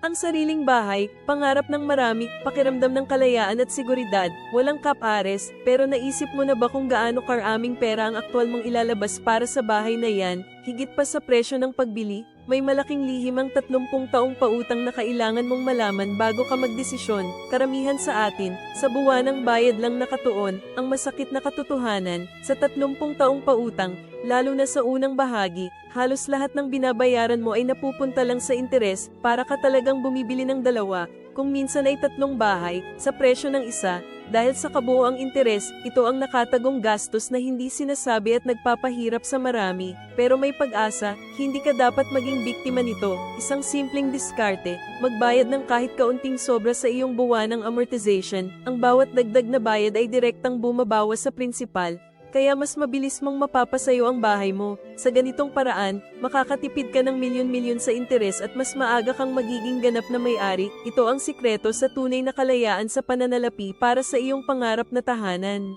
Ang sariling bahay, pangarap ng marami, pakiramdam ng kalayaan at seguridad, walang kapares, pero naisip mo na ba kung gaano karaming pera ang aktwal mong ilalabas para sa bahay na yan, higit pa sa presyo ng pagbili? May malaking lihim ang 30 taong pautang na kailangan mong malaman bago ka magdesisyon. Karamihan sa atin, sa buwanang bayad lang nakatuon, ang masakit na katotohanan, sa 30 taong pautang, lalo na sa unang bahagi, halos lahat ng binabayaran mo ay napupunta lang sa interes, para ka talagang bumibili ng dalawa, kung minsan ay 3 bahay, sa presyo ng isa. Dahil sa kabuoang interes, ito ang nakatagong gastos na hindi sinasabi at nagpapahirap sa marami. Pero may pag-asa, hindi ka dapat maging biktima nito. Isang simpleng diskarte, magbayad ng kahit kaunting sobra sa iyong buwanang amortization. Ang bawat dagdag na bayad ay direktang bumabawas sa prinsipal. Kaya mas mabilis mong mapapasayo ang bahay mo. Sa ganitong paraan, makakatipid ka ng milyon-milyon sa interes at mas maaga kang magiging ganap na may-ari. Ito ang sikreto sa tunay na kalayaan sa pananalapi para sa iyong pangarap na tahanan.